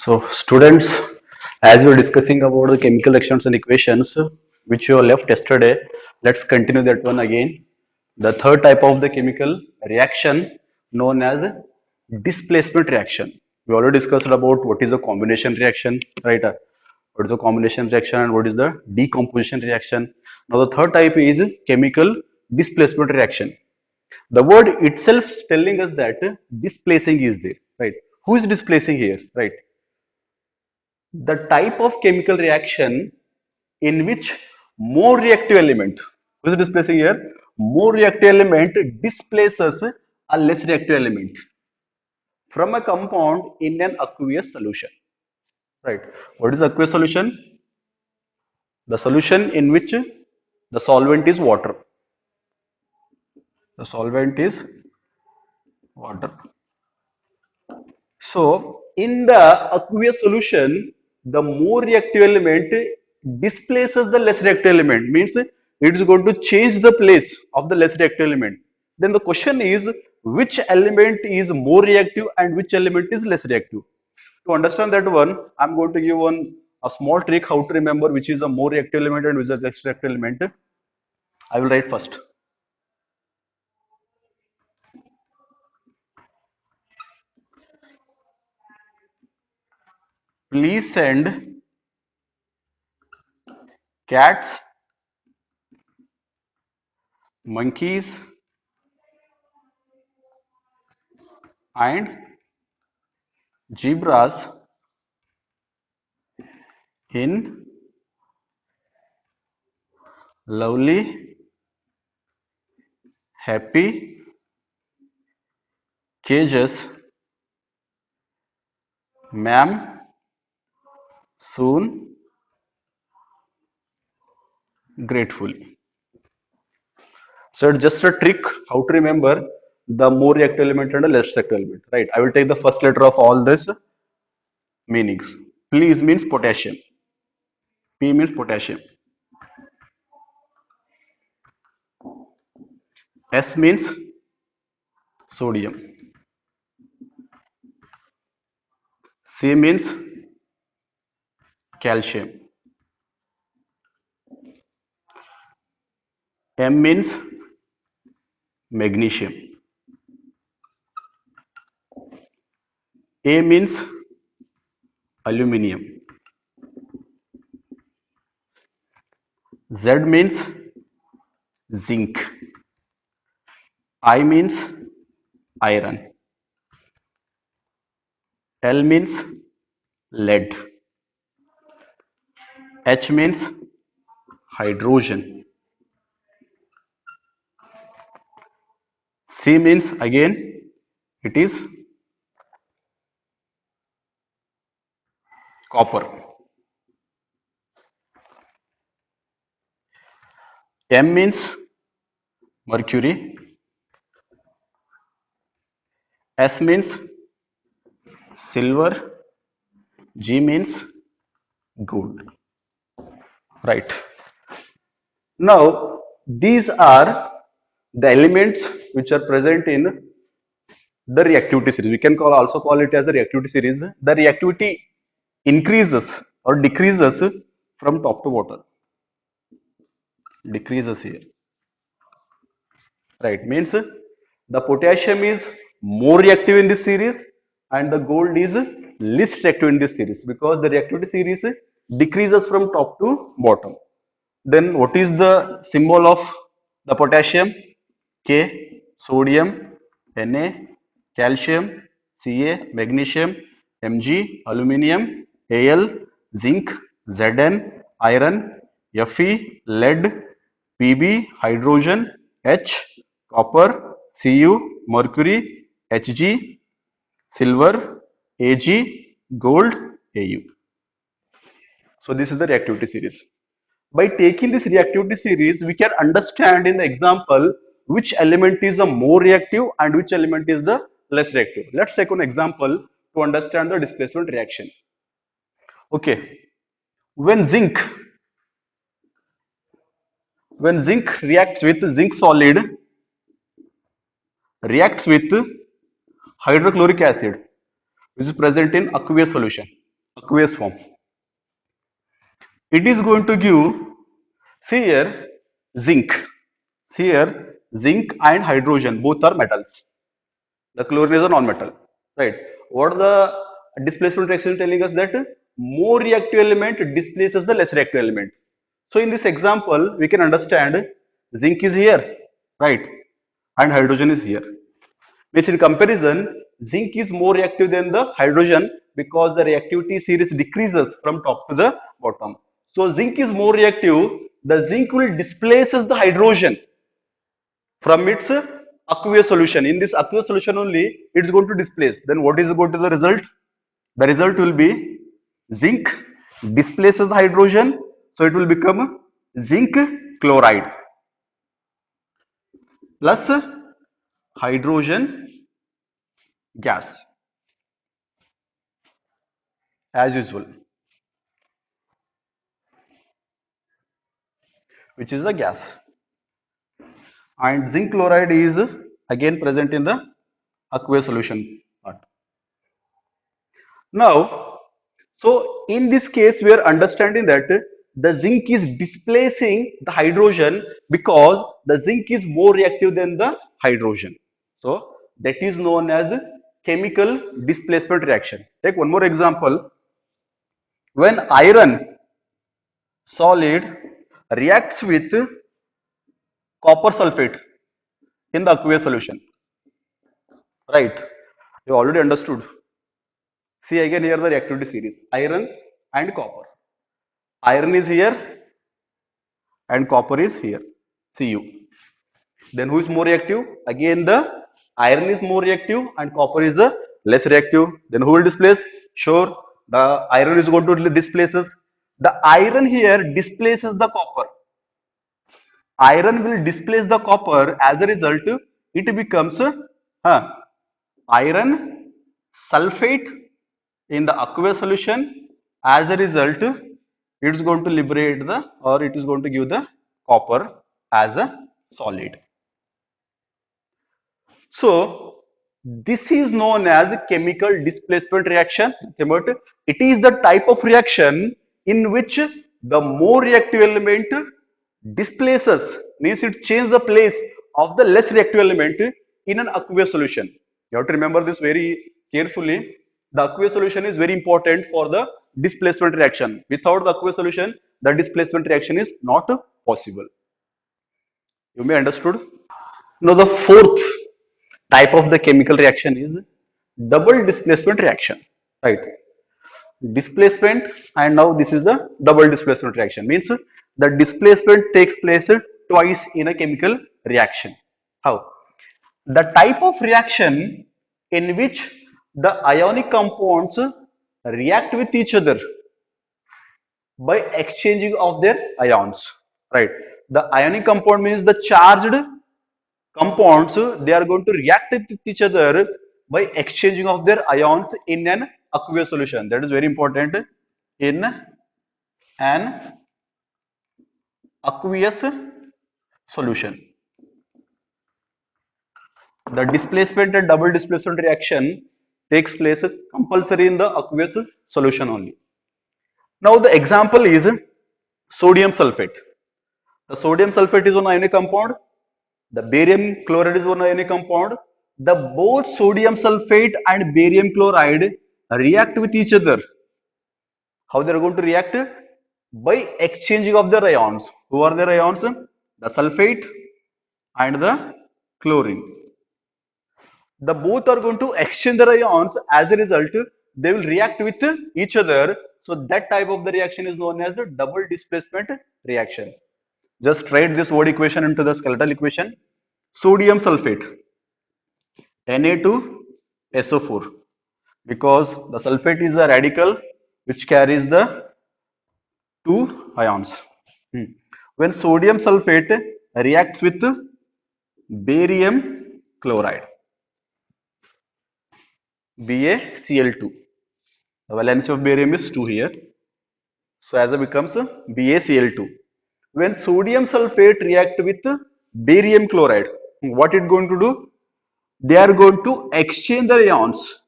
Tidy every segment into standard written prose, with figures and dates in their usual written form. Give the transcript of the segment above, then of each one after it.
So, students, as we were discussing about the chemical reactions and equations, which you left yesterday, let's continue that one again. The third type of the chemical reaction known as displacement reaction. We already discussed about what is a combination reaction, right? What is a combination reaction and what is the decomposition reaction. Now, the third type is chemical displacement reaction. The word itself is telling us that displacing is there, right? Who is displacing here, right? The type of chemical reaction in which more reactive element, who is displacing here, more reactive element displaces a less reactive element from a compound in an aqueous solution, right? What is aqueous solution? The solution in which the solvent is water. The solvent is water. So, in the aqueous solution, the more reactive element displaces the less reactive element, means it is going to change the place of the less reactive element. Then the question is, which element is more reactive and which element is less reactive? To understand that one, I am going to give one a small trick how to remember which is a more reactive element and which is a less reactive element. I will write first. Please send cats, monkeys, and zebras in lovely, happy cages, ma'am, soon, gratefully. So it's just a trick how to remember the more reactive element and the less reactive element, right? I will take the first letter of all this meanings. Please means potassium. P means potassium. S means sodium. C means calcium. M means magnesium. A means aluminium. Z means zinc. I means iron. L means lead. H means hydrogen. C means again it is copper. M means mercury. S means silver. G means gold. Right. Now, these are the elements which are present in the reactivity series. We can also call it as the reactivity series. The reactivity increases or decreases from top to bottom. Decreases here. Right. Means the potassium is more reactive in this series and the gold is least reactive in this series because the reactivity series decreases from top to bottom. Then what is the symbol of the potassium? K, sodium, Na, calcium, Ca, magnesium, Mg, aluminium, Al, zinc, Zn, iron, Fe, lead, Pb, hydrogen, H, copper, Cu, mercury, Hg, silver, Ag, gold, Au. So this is the reactivity series. By taking this reactivity series, we can understand in the example which element is the more reactive and which element is the less reactive. Let's take an example to understand the displacement reaction. Okay, when zinc reacts with zinc solid reacts with hydrochloric acid which is present in aqueous solution. aqueous form. It is going to give, see here, zinc. See here, zinc and hydrogen, both are metals. The chlorine is a non-metal, right? What the displacement reaction is telling us that more reactive element displaces the less reactive element. So in this example, we can understand zinc is here, right? And hydrogen is here. Which in comparison, zinc is more reactive than the hydrogen because the reactivity series decreases from top to the bottom. So zinc is more reactive. The zinc will displaces the hydrogen from its aqueous solution. In this aqueous solution only, it's going to displace. Then what is going to the result? The result will be zinc displaces the hydrogen, so it will become zinc chloride plus hydrogen gas as usual, which is the gas. And zinc chloride is again present in the aqueous solution part. Now, so in this case, we are understanding that the zinc is displacing the hydrogen because the zinc is more reactive than the hydrogen. So that is known as chemical displacement reaction. Take one more example. When iron solid reacts with copper sulfate in the aqueous solution, right? You already understood. See again here the reactivity series, iron and copper. Iron is here and copper is here, Cu. Then who is more reactive? Again the iron is more reactive and copper is the less reactive. Then who will displace? Sure, the iron is going to displaces. The iron here displaces the copper. Iron will displace the copper. As a result, it becomes iron sulfate in the aqueous solution. As a result, it is going to liberate the, or it is going to give the copper as a solid. So this is known as chemical displacement reaction. But it is the type of reaction in which the more reactive element displaces, means it changes the place of the less reactive element in an aqueous solution. You have to remember this very carefully. The aqueous solution is very important for the displacement reaction. Without the aqueous solution, the displacement reaction is not possible. You may understood. Now the fourth type of the chemical reaction is double displacement reaction, right? Displacement, and now this is the double displacement reaction, means the displacement takes place twice in a chemical reaction. How? The type of reaction in which the ionic compounds react with each other by exchanging of their ions, right? The ionic compound means the charged compounds, they are going to react with each other by exchanging of their ions in an aqueous solution. That is very important. In an aqueous solution, the displacement and double displacement reaction takes place compulsory in the aqueous solution only. Now the example is sodium sulfate. The sodium sulfate is one ionic compound. The barium chloride is one ionic compound. The both sodium sulfate and barium chloride react with each other. How they are going to react? By exchanging of their ions. Who are their ions? The sulfate and the chlorine. The both are going to exchange their ions. As a result, they will react with each other. So that type of the reaction is known as the double displacement reaction. Just write this word equation into the skeletal equation. Sodium sulfate, Na2SO4, because the sulfate is a radical which carries the two ions. When sodium sulfate reacts with barium chloride, BaCl2, the valency of barium is 2 here, so as it becomes BaCl2. When sodium sulfate react with barium chloride, what it going to do? They are going to exchange the ions.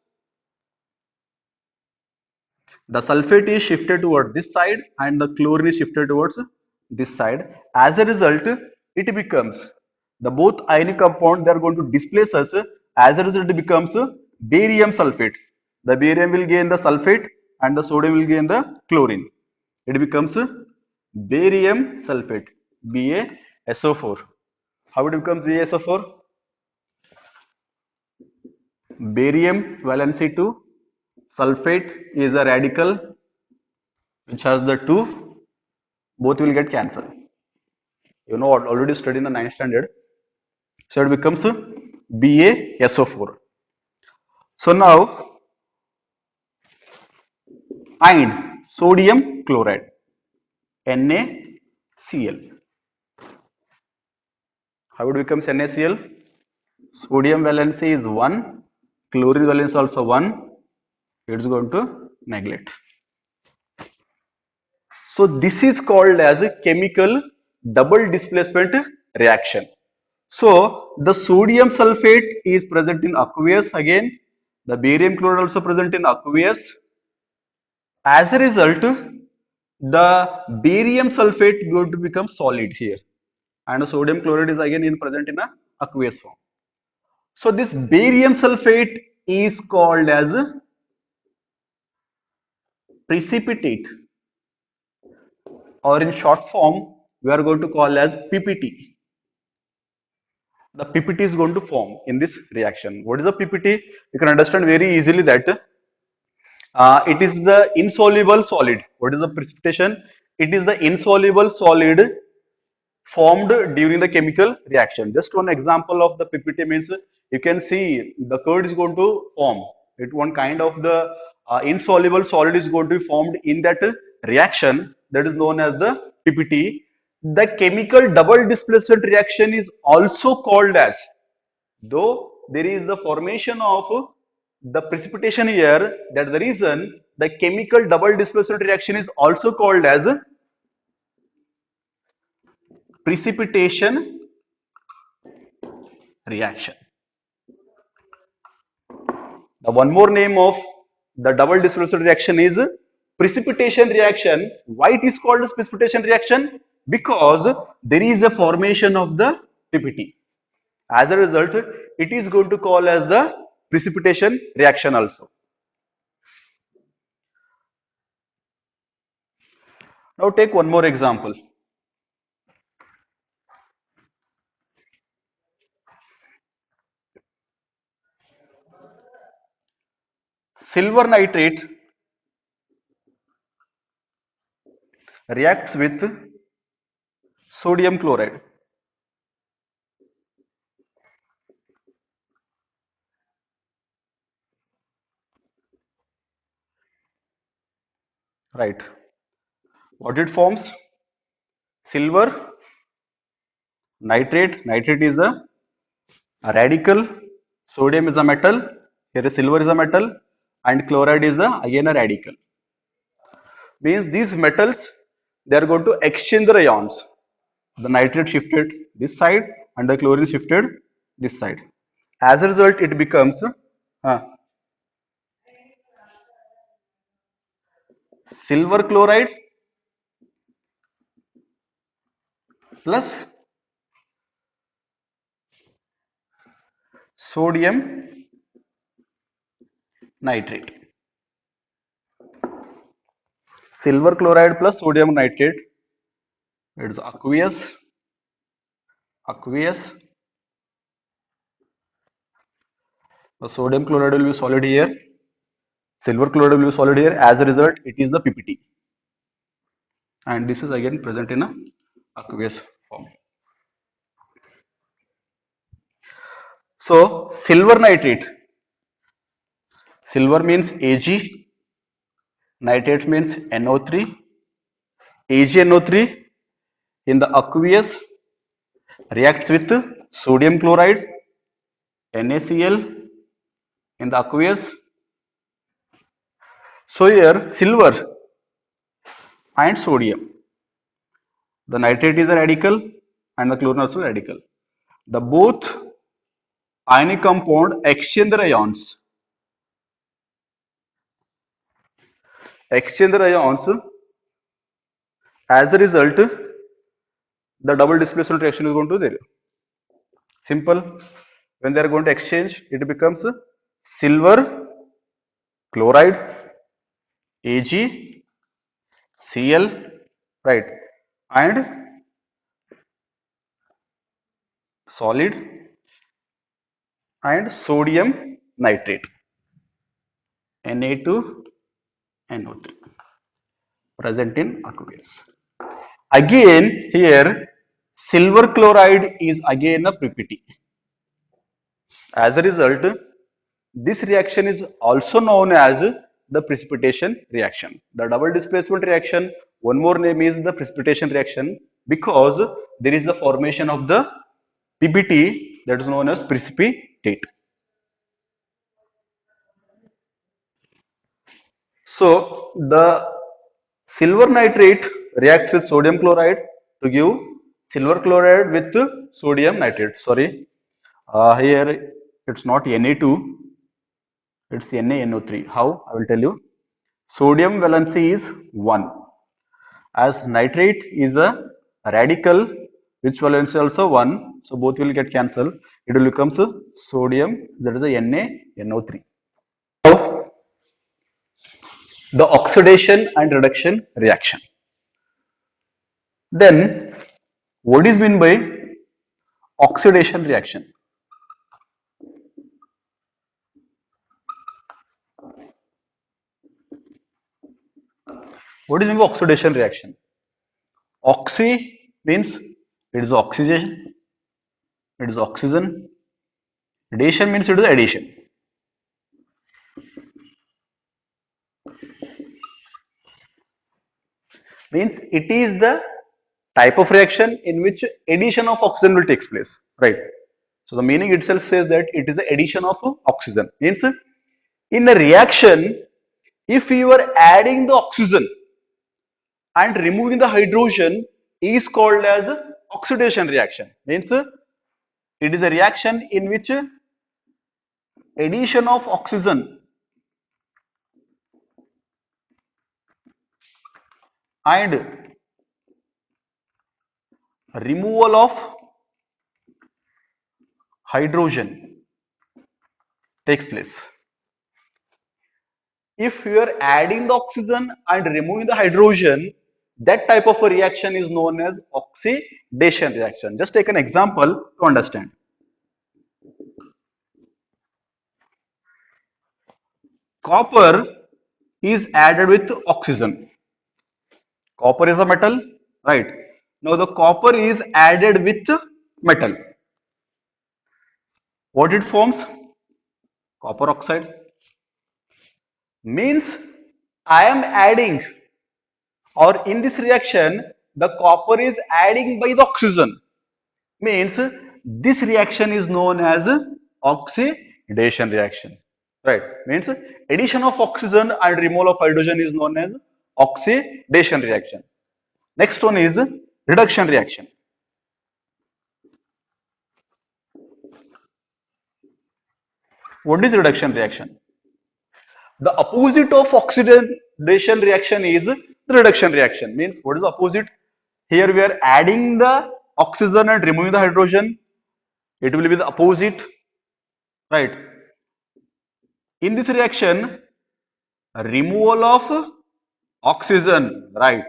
The sulfate is shifted towards this side and the chlorine is shifted towards this side. As a result, it becomes the both ionic compound they are going to displace us. As a result, it becomes barium sulfate. The barium will gain the sulfate and the sodium will gain the chlorine. It becomes barium sulfate, BaSO4. How it becomes BaSO4? Barium valency 2, sulfate is a radical which has the 2, both will get cancelled. You know, already studied in the 9th standard. So it becomes BaSO4. So now, ion, sodium chloride, NaCl. How it becomes NaCl? Sodium valency is 1, chlorine valence also 1. It's going to neglect. So this is called as a chemical double displacement reaction. So the sodium sulfate is present in aqueous again. The barium chloride also present in aqueous. As a result, the barium sulfate is going to become solid here, and the sodium chloride is again present in a aqueous form. So this barium sulfate is called as precipitate, or in short form we are going to call as PPT. The PPT is going to form in this reaction. What is a PPT? You can understand very easily that it is the insoluble solid. What is the precipitation? It is the insoluble solid formed during the chemical reaction. Just one example of the PPT means you can see the curd is going to form. It one kind of the insoluble solid is going to be formed in that reaction, that is known as the PPT. The chemical double displacement reaction is also called as, though there is the formation of the precipitation here, that's the reason the chemical double displacement reaction is also called as precipitation reaction. The one more name of the double displacement reaction is precipitation reaction. Why it is called as precipitation reaction? Because there is a formation of the PPT. As a result, it is going to call as the precipitation reaction also. Now take one more example. Silver nitrate reacts with sodium chloride. Right. What it forms? Silver nitrate. Nitrate is a radical. Sodium is a metal. Here is silver is a metal, and chloride is the again a radical. Means these metals they are going to exchange the ions. The nitrate shifted this side and the chlorine shifted this side. As a result, it becomes silver chloride plus sodium nitrate. Silver chloride plus sodium nitrate. It is aqueous. Aqueous. The sodium chloride will be solid here. Silver chloride will be solid here. As a result, it is the PPT. And this is again present in a aqueous form. So silver nitrate. Silver means Ag. Nitrate means NO3. AgNO3 in the aqueous reacts with sodium chloride, NaCl in the aqueous. So here silver and sodium. The nitrate is a radical and the chlorine also radical. The both ionic compound exchange their ions. exchange the ions. As a result, the double displacement reaction is going to there. Simple. When they are going to exchange, it becomes silver chloride, AgCl, right, and solid and sodium nitrate, Na2NO3, present in aqueous. Again, here silver chloride is again a PPT. As a result, this reaction is also known as the precipitation reaction. The double displacement reaction, one more name is the precipitation reaction because there is the formation of the PBT that is known as precipitate. So the silver nitrate reacts with sodium chloride to give silver chloride with sodium nitrate. Sorry, here it's not Na2, it's NaNO3. How? I will tell you. Sodium valency is 1. As nitrate is a radical, which valency also 1. So both will get cancelled. It will become sodium, that is a NaNO3. Now, the oxidation and reduction reaction. Then, what is meant by oxidation reaction? What is meant by oxidation reaction? Oxy means it is oxygen, it is oxygen. Addition means it is addition. Means it is the type of reaction in which addition of oxygen will take place, right? So the meaning itself says that it is the addition of oxygen. Means in a reaction, if you are adding the oxygen and removing the hydrogen is called as oxidation reaction. Means it is a reaction in which addition of oxygen and removal of hydrogen takes place. If you are adding the oxygen and removing the hydrogen, that type of a reaction is known as oxidation reaction. Just take an example to understand. Copper is added with oxygen. Copper is a metal, right? Now the copper is added with metal. What it forms? Copper oxide. Means I am adding, or in this reaction the copper is adding by the oxygen. Means this reaction is known as oxidation reaction, right? Means addition of oxygen and removal of hydrogen is known as oxidation reaction. Next one is reduction reaction. What is reduction reaction? The opposite of oxidation reaction is the reduction reaction. Means what is the opposite? Here we are adding the oxygen and removing the hydrogen. It will be the opposite, right? In this reaction, removal of oxygen, right?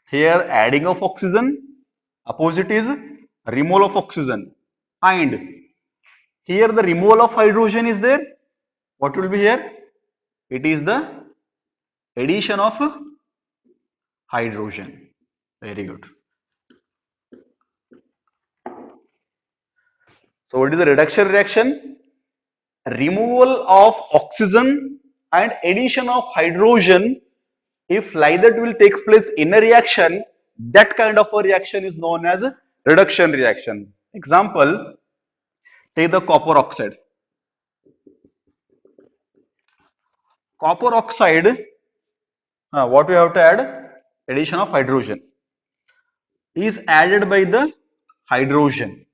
Here adding of oxygen, opposite is removal of oxygen, and here the removal of hydrogen is there. What will be here? It is the addition of hydrogen. Very good. So what is the reduction reaction? Removal of oxygen and addition of hydrogen. If like that will take place in a reaction, that kind of a reaction is known as reduction reaction. Example, take the copper oxide. Copper oxide, what we have to add? Addition of hydrogen is added by the hydrogen.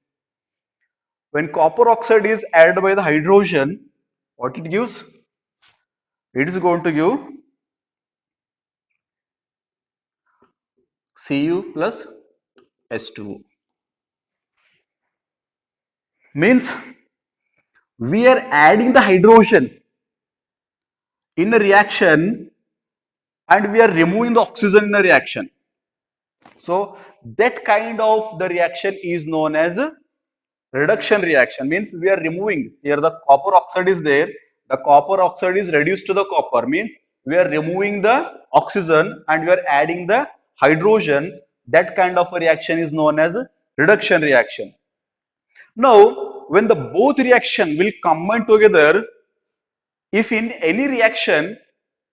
When copper oxide is added by the hydrogen, what it gives? It is going to give Cu plus H2O. Means we are adding the hydrogen in a reaction and we are removing the oxygen in a reaction. So that kind of the reaction is known as a reduction reaction. Means we are removing, here the copper oxide is there, the copper oxide is reduced to the copper, means we are removing the oxygen and we are adding the hydrogen. That kind of a reaction is known as a reduction reaction. Now when the both reaction will combine together, if in any reaction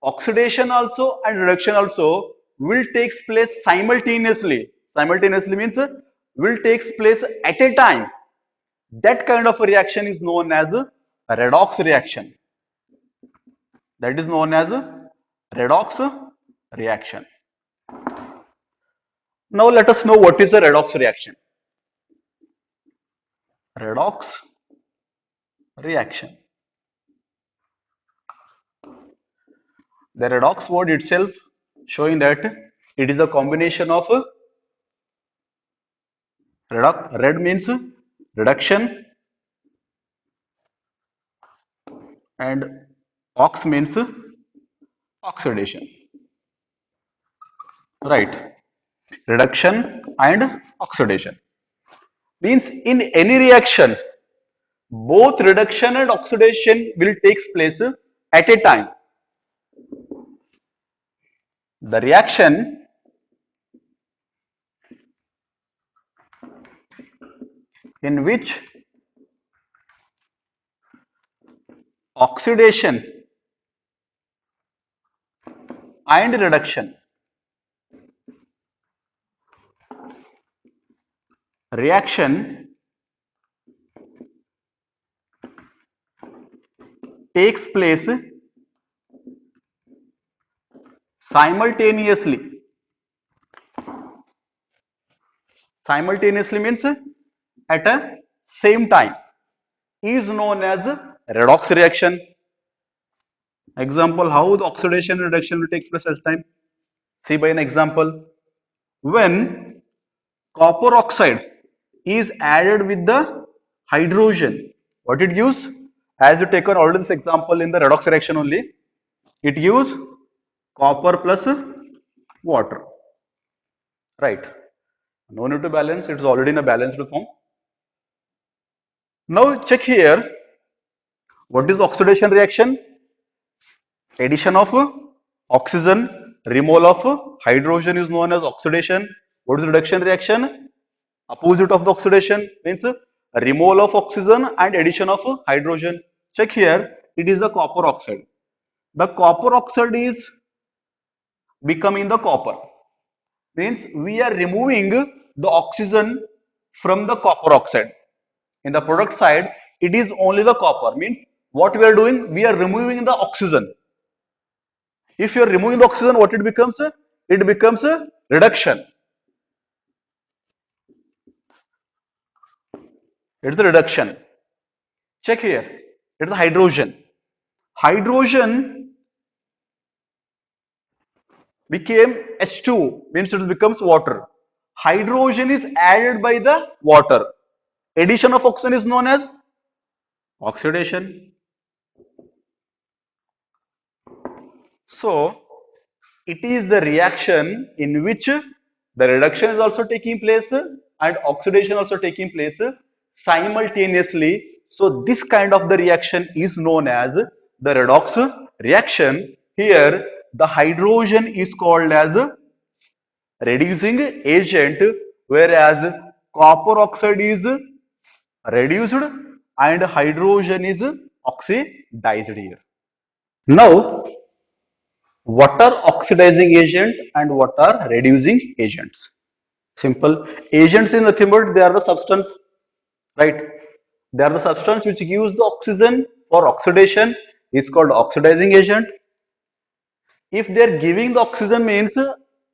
oxidation also and reduction also will takes place simultaneously means will takes place at a time, that kind of a reaction is known as a redox reaction. That is known as a redox reaction. Now let us know what is a redox reaction. Redox reaction, the redox word itself showing that it is a combination of red means reduction and ox means oxidation, right? Reduction and oxidation means in any reaction both reduction and oxidation will takes place at a time. The reaction in which oxidation and reaction takes place simultaneously. Simultaneously means at a same time is known as redox reaction. Example, how the oxidation and reduction will take place at time. See by an example, when copper oxide is added with the hydrogen, what it gives? As you taken already this example in the redox reaction only, it gives copper plus water, right? No need to balance, it is already in a balanced form. Now check here, what is oxidation reaction? Addition of oxygen, removal of hydrogen is known as oxidation. What is reduction reaction? Opposite of the oxidation means removal of oxygen and addition of hydrogen. Check here, it is the copper oxide. The copper oxide is becoming the copper. Means we are removing the oxygen from the copper oxide. In the product side, it is only the copper. Means what we are doing, we are removing the oxygen. If you are removing the oxygen, what it becomes? It becomes a reduction. It's a reduction. Check here. It's a hydrogen. Hydrogen became H2, means it becomes water. Hydrogen is added by the water. Addition of oxygen is known as oxidation. So it is the reaction in which the reduction is also taking place and oxidation also taking place simultaneously. So this kind of the reaction is known as the redox reaction. Here the hydrogen is called as reducing agent, whereas copper oxide is reduced and hydrogen is oxidized here. Now what are oxidizing agent and what are reducing agents? Simple. Agents is nothing but they are the substance, right? They are the substance which gives the oxygen for oxidation is called oxidizing agent. If they are giving the oxygen means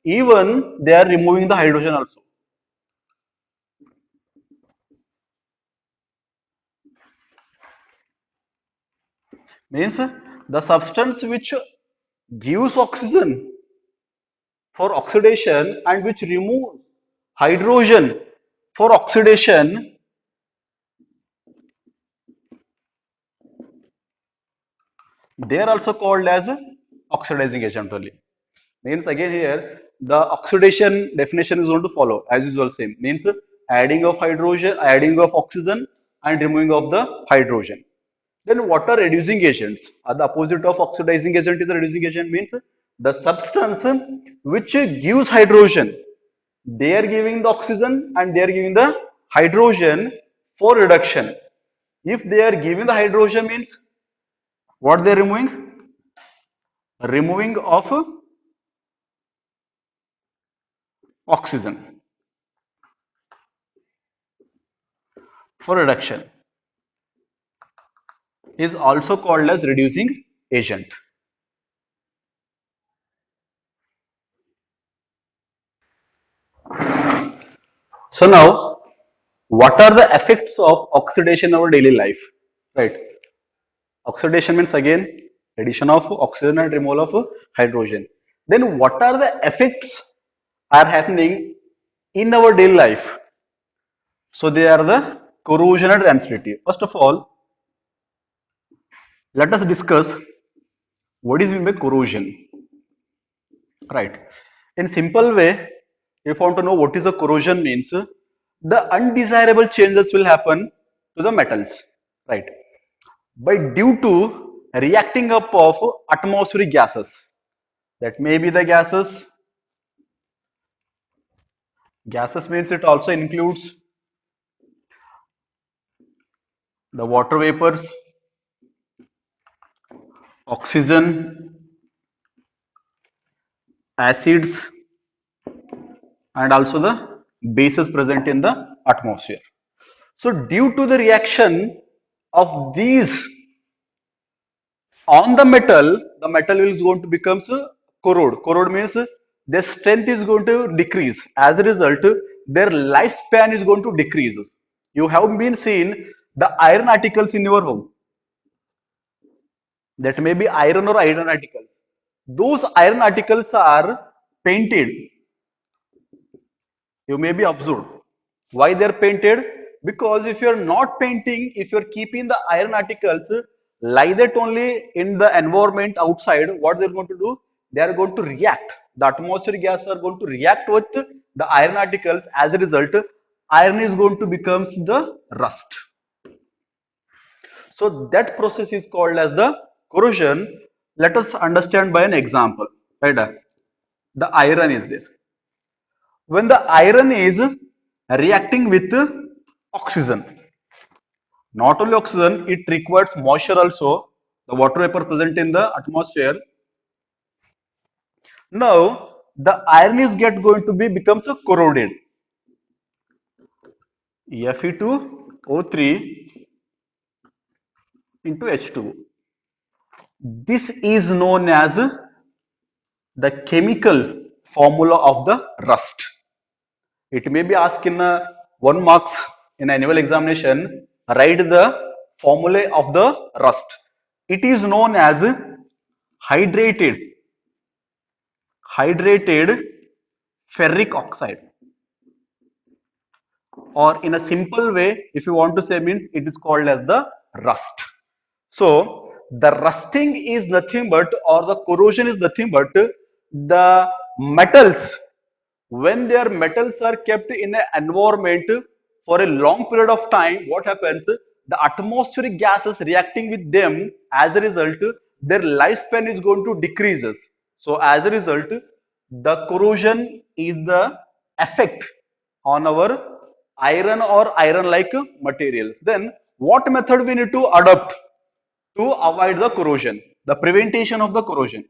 even they are removing the hydrogen also. Means the substance which gives oxygen for oxidation and which remove hydrogen for oxidation, they are also called as oxidizing agent only. Means again here the oxidation definition is going to follow as usual same. Means adding of hydrogen, adding of oxygen and removing of the hydrogen. Then what are reducing agents? The opposite of oxidizing agent is a reducing agent means the substance which gives hydrogen. They are giving the oxygen and they are giving the hydrogen for reduction. If they are giving the hydrogen means what they are removing? Removing of oxygen for reduction is also called as reducing agent. So now, what are the effects of oxidation in our daily life? Right. Oxidation means again addition of oxygen and removal of hydrogen. Then what are the effects are happening in our daily life? So they are the corrosion and rancidity. First of all, let us discuss what is meant by corrosion. Right. In simple way, if you want to know what is a corrosion means, the undesirable changes will happen to the metals. Right. By due to reacting up of atmospheric gases. That may be the gases. Gases means it also includes the water vapors, oxygen, acids, and also the bases present in the atmosphere. So due to the reaction of these on the metal is going to become corrode. Corrode means their strength is going to decrease. As a result, their lifespan is going to decrease. You have been seen the iron articles in your home. That may be iron or iron articles. Those iron articles are painted. You may be observed. Why they are painted? Because if you are not painting, if you are keeping the iron articles like that only in the environment outside, what they are going to do? They are going to react. The atmospheric gases are going to react with the iron articles. As a result, iron is going to become the rust. So that process is called as the corrosion. Let us understand by an example. Right? The iron is there. When the iron is reacting with oxygen, not only oxygen, it requires moisture also, the water vapor present in the atmosphere. Now, the iron is get going to be becomes a corroded. Fe2O3 into H2O. This is known as the chemical formula of the rust. It may be asked in 1 marks in annual examination. Write the formula of the rust. It is known as hydrated ferric oxide, or in a simple way, if you want to say, means it is called as the rust. So the rusting is nothing but, or the corrosion is nothing but, the metals, when their metals are kept in an environment for a long period of time, what happens? The atmospheric gases reacting with them, as a result, their lifespan is going to decreases. So as a result, the corrosion is the effect on our iron or iron-like materials. Then what method we need to adopt to avoid the corrosion? The prevention of the corrosion.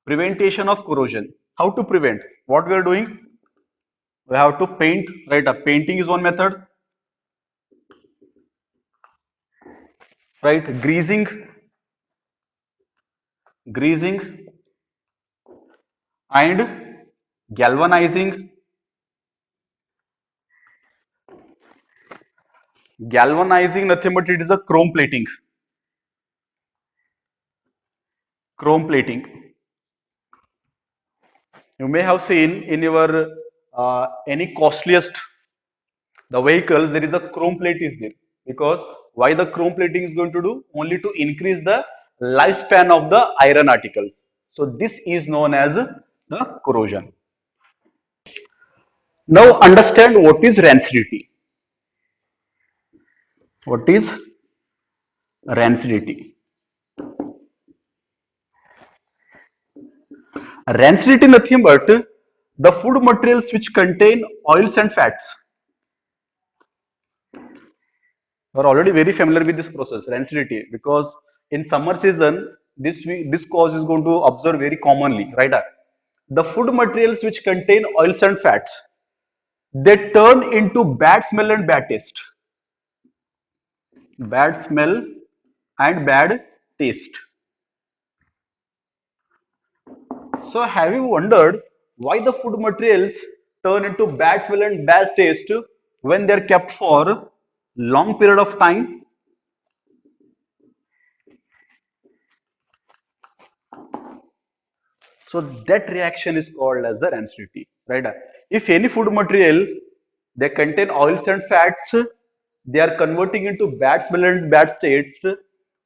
Prevention of corrosion. How to prevent? What we are doing? We have to paint, right? Painting is one method, right? Greasing and galvanizing. Galvanizing nothing but it is a chrome plating. Chrome plating. You may have seen in your any costliest the vehicles there is a chrome plate is there because why the chrome plating is going to do only to increase the lifespan of the iron articles. So this is known as the corrosion. Now understand what is rancidity. What is rancidity? Rancidity nothing but the food materials which contain oils and fats. You are already very familiar with this process, rancidity, because in summer season, this cause is going to observe very commonly, right? The food materials which contain oils and fats, they turn into bad smell and bad taste. Bad smell and bad taste. So have you wondered why the food materials turn into bad smell and bad taste when they're kept for long period of time? So that reaction is called as the rancidity, right? If any food material they contain oils and fats, they are converting into bad smell and bad states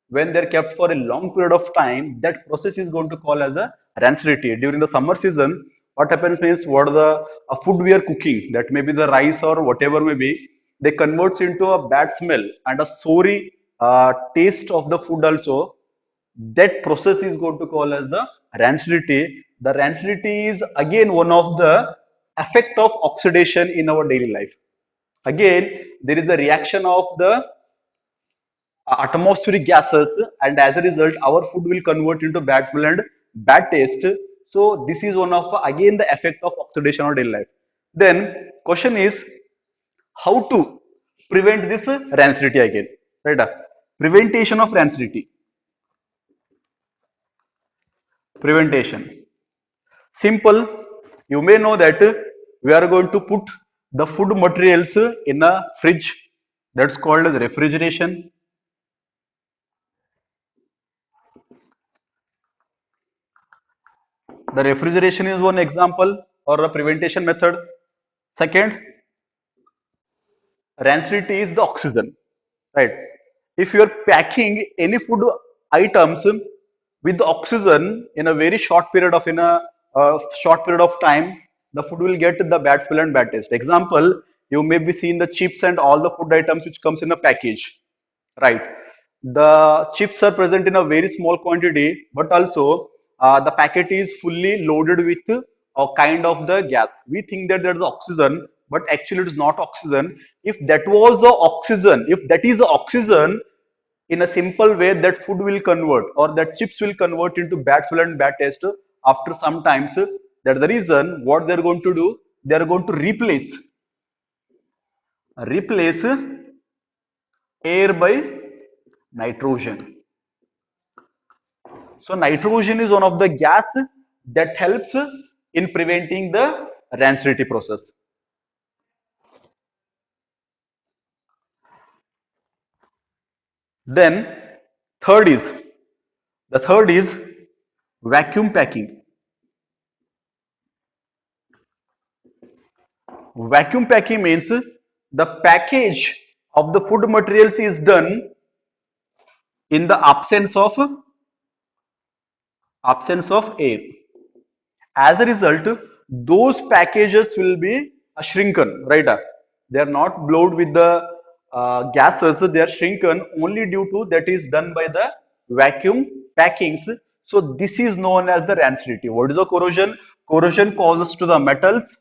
when they're kept for a long period of time. That process is going to call as the rancidity. During the summer season, what happens means what the food we are cooking, that may be the rice or whatever may be, they converts into a bad smell and a sorry taste of the food also. That process is going to call as the rancidity. The rancidity is again one of the effect of oxidation in our daily life. Again, there is a reaction of the atmospheric gases, and as a result, our food will convert into bad smell and bad taste. So this is one of again the effect of oxidation on daily life. Then question is how to prevent this rancidity again, right? Prevention of rancidity. Prevention. Simple. You may know that we are going to put the food materials in a fridge. That's called as refrigeration. The refrigeration is one example or a prevention method. Second, rancidity is the oxygen, right? If you are packing any food items with the oxygen in a very short period of short period of time, the food will get the bad smell and bad taste. Example, you may be seeing the chips and all the food items which comes in a package, right? The chips are present in a very small quantity, but also the packet is fully loaded with a kind of the gas. We think that there's oxygen, but actually it is not oxygen. If that was the oxygen, if that is the oxygen, in a simple way that food will convert or that chips will convert into bad smell and bad taste after some times. That's the reason what they're going to do, they're going to replace air by nitrogen. So nitrogen is one of the gas that helps in preventing the rancidity process. Then third is the third is vacuum packing. Vacuum packing means the package of the food materials is done in the absence of air. As a result, those packages will be shrunken, right? They are not blowed with the gases, they are shrunken only due to that is done by the vacuum packings. So this is known as the rancidity. What is the corrosion? Corrosion causes to the metals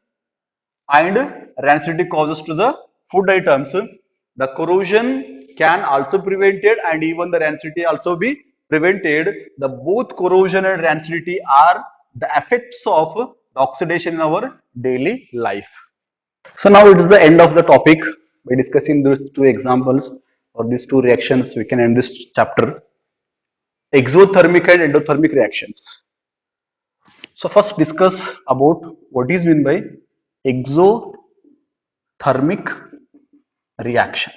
and rancidity causes to the food items. The corrosion can also be prevented and even the rancidity also be prevented. The both corrosion and rancidity are the effects of the oxidation in our daily life. So now it is the end of the topic. By discussing these two examples or these two reactions, we can end this chapter. Exothermic and endothermic reactions. So first discuss about what is meant by exothermic reaction.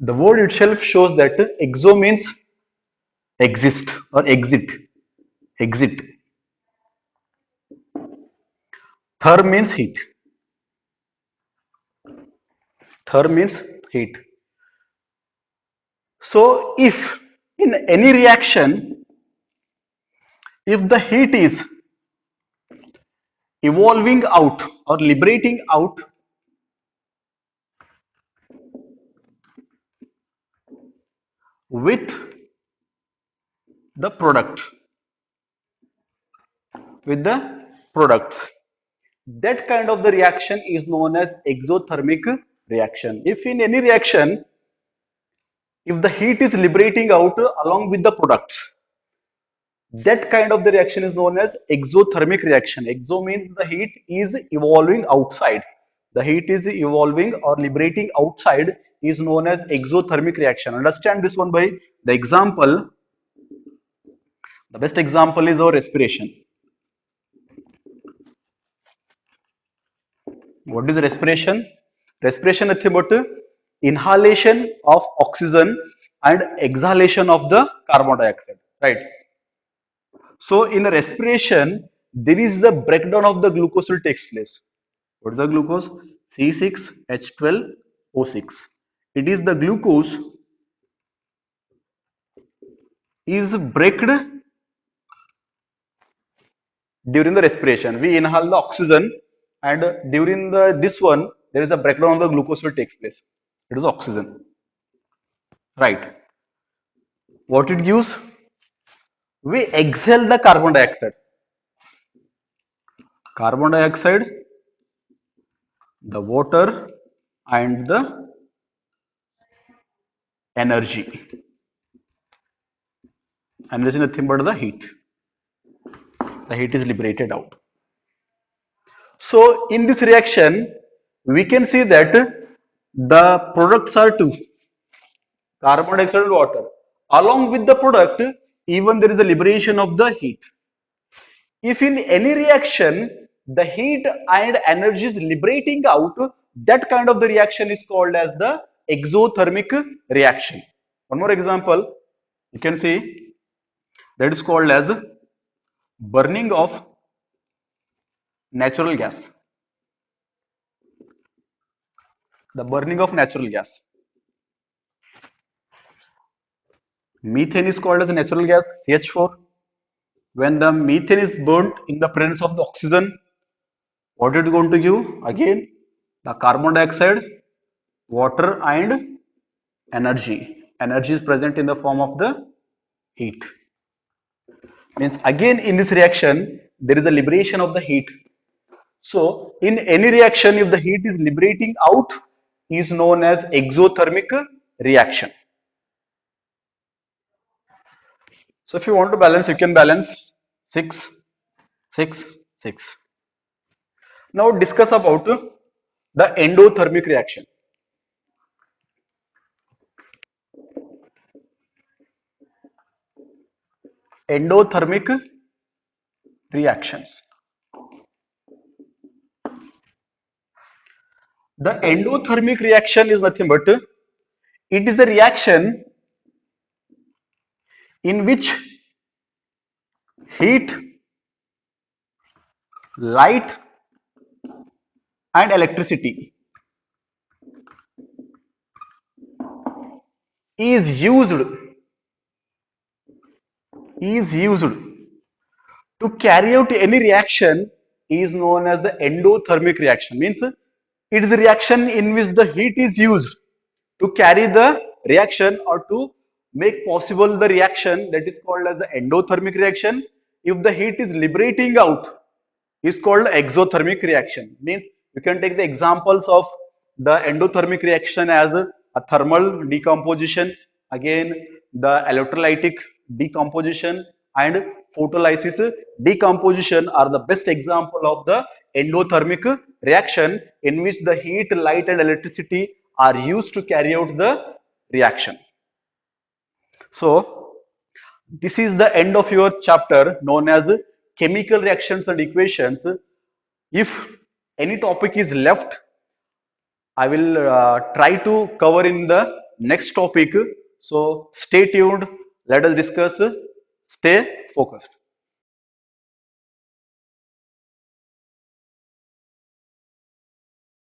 The word itself shows that exo means exist or exit. Exit. Ther means heat. Ther means heat. So if in any reaction, if the heat is evolving out or liberating out with the product, with the products, that kind of the reaction is known as exothermic reaction. If in any reaction, if the heat is liberating out along with the products, that kind of the reaction is known as exothermic reaction. Exo means the heat is evolving outside. The heat is evolving or liberating outside is known as exothermic reaction. Understand this one by the example. The best example is our respiration. What is respiration? Respiration is about inhalation of oxygen and exhalation of the carbon dioxide. Right. So in respiration, there is the breakdown of the glucose will takes place. What is the glucose? C6H12O6. It is the glucose is breaked during the respiration. We inhale the oxygen and during this one there is a breakdown of the glucose will takes place. It is oxygen. Right. What it gives? We exhale the carbon dioxide. Carbon dioxide, the water and the energy. Energy is nothing but the heat. The heat is liberated out. So in this reaction, we can see that the products are two, carbon dioxide and water. Along with the product, even there is a liberation of the heat. If in any reaction, the heat and energy is liberating out, that kind of the reaction is called as the exothermic reaction. One more example, you can see that is called as burning of natural gas. The burning of natural gas. Methane is called as a natural gas, CH4. When the methane is burnt in the presence of the oxygen, what it is going to give? Again, the carbon dioxide, water and energy. Energy is present in the form of the heat. Means again in this reaction, there is a liberation of the heat. So in any reaction, if the heat is liberating out, is known as exothermic reaction. So if you want to balance, you can balance 6, 6, 6. Now discuss about the endothermic reaction. Endothermic reactions. The endothermic reaction is nothing but it is the reaction in which heat, light and electricity is used to carry out any reaction is known as the endothermic reaction. Means it is a reaction in which the heat is used to carry the reaction or to make possible the reaction, that is called as the endothermic reaction. If the heat is liberating out, is called exothermic reaction. Means you can take the examples of the endothermic reaction as a thermal decomposition, again the electrolytic decomposition and photolysis decomposition are the best example of the endothermic reaction in which the heat, light and electricity are used to carry out the reaction. So this is the end of your chapter known as chemical reactions and equations. If any topic is left, I will try to cover in the next topic. So stay tuned. Let us discuss. Stay focused.